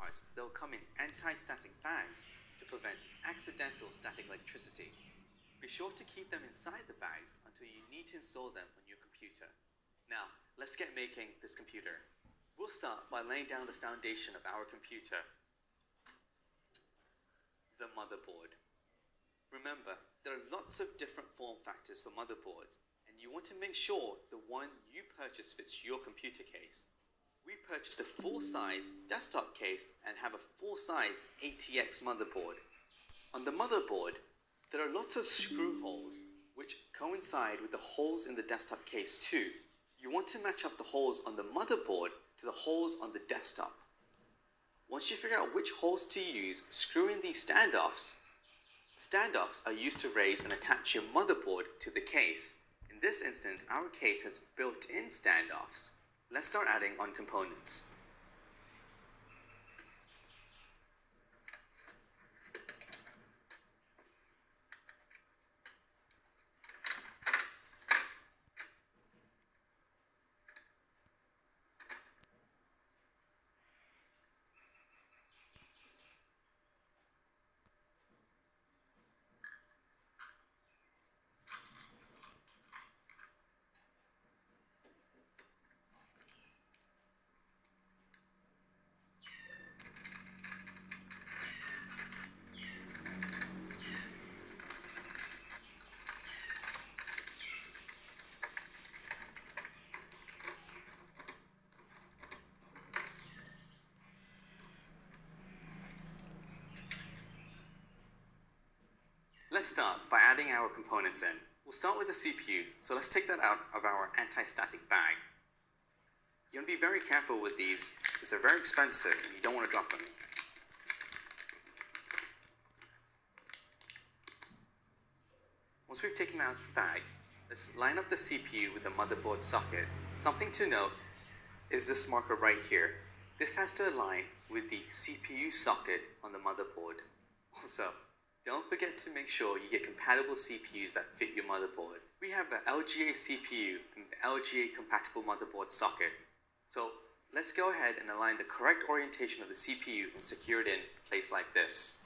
parts, they'll come in anti-static bags to prevent accidental static electricity. Be sure to keep them inside the bags until you need to install them on your computer. Now, let's get making this computer. We'll start by laying down the foundation of our computer, the motherboard. Remember, there are lots of different form factors for motherboards, and you want to make sure the one you purchase fits your computer case. We purchased a full-size desktop case and have a full-size ATX motherboard. On the motherboard, there are lots of screw holes which coincide with the holes in the desktop case too. You want to match up the holes on the motherboard to the holes on the desktop. Once you figure out which holes to use, screw in these standoffs. Standoffs are used to raise and attach your motherboard to the case. In this instance, our case has built-in standoffs. Let's start adding on components. Let's start by adding our components in. We'll start with the CPU, so let's take that out of our anti-static bag. You want to be very careful with these because they're very expensive and you don't want to drop them. Once we've taken out the bag, let's line up the CPU with the motherboard socket. Something to note is this marker right here. This has to align with the CPU socket on the motherboard. Also, don't forget to make sure you get compatible CPUs that fit your motherboard. We have an LGA CPU and an LGA compatible motherboard socket. So let's go ahead and align the correct orientation of the CPU and secure it in place like this.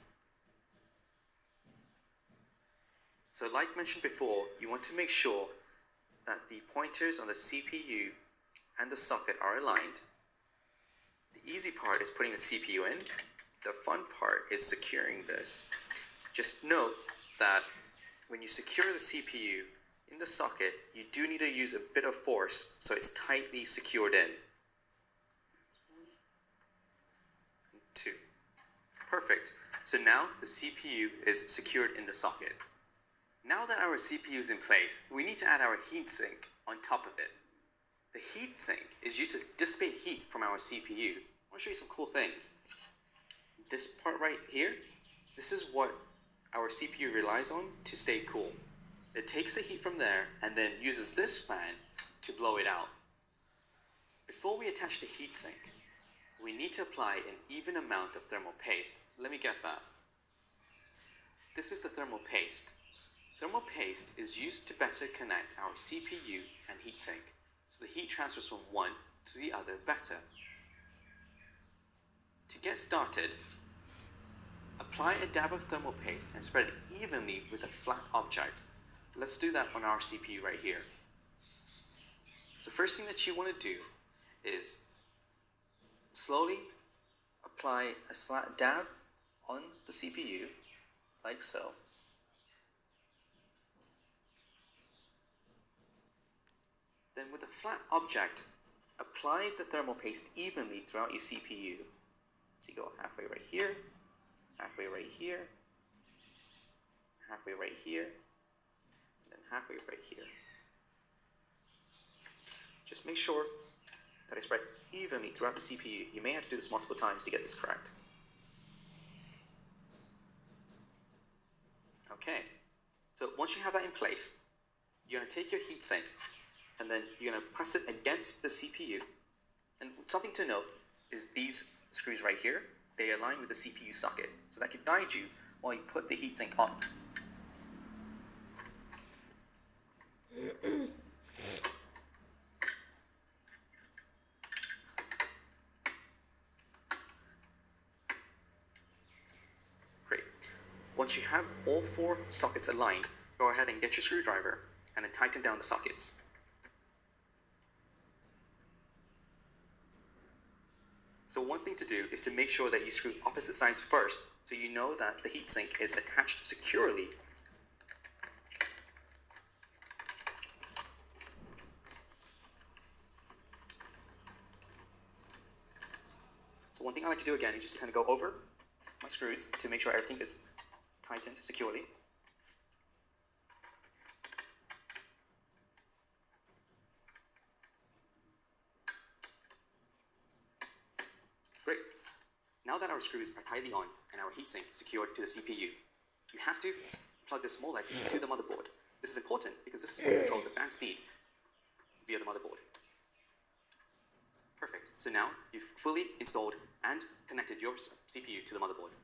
So like mentioned before, you want to make sure that the pointers on the CPU and the socket are aligned. The easy part is putting the CPU in. The fun part is securing this. Just note that when you secure the CPU in the socket, you do need to use a bit of force so it's tightly secured in. 2. Perfect. So now the CPU is secured in the socket. Now that our CPU is in place, we need to add our heatsink on top of it. The heatsink is used to dissipate heat from our CPU. I want to show you some cool things. This part right here, this is what our CPU relies on to stay cool. It takes the heat from there and then uses this fan to blow it out. Before we attach the heatsink, we need to apply an even amount of thermal paste. Let me get that. This is the thermal paste. Thermal paste is used to better connect our CPU and heatsink, so the heat transfers from one to the other better. To get started, apply a dab of thermal paste and spread it evenly with a flat object. Let's do that on our CPU right here. So first thing that you want to do is slowly apply a slight dab on the CPU, like so. Then with a flat object, apply the thermal paste evenly throughout your CPU. So you go halfway right here, halfway right here, halfway right here, and then halfway right here. Just make sure that it's spread evenly throughout the CPU. You may have to do this multiple times to get this correct. Okay, so once you have that in place, you're going to take your heatsink and then you're going to press it against the CPU. And something to note is these screws right here, they align with the CPU socket, so that can guide you while you put the heatsink on. Once you have all 4 sockets aligned, go ahead and get your screwdriver and then tighten down the sockets. So one thing to do is to make sure that you screw opposite sides first, so you know that the heatsink is attached securely. So one thing I like to do again is just to kind of go over my screws to make sure everything is tightened securely. Great. Now that our screws are tightly on and our heatsink secured to the CPU, you have to plug the small LEDs into the motherboard. This is important because this is what controls the fan speed via the motherboard. Perfect. So now you've fully installed and connected your CPU to the motherboard.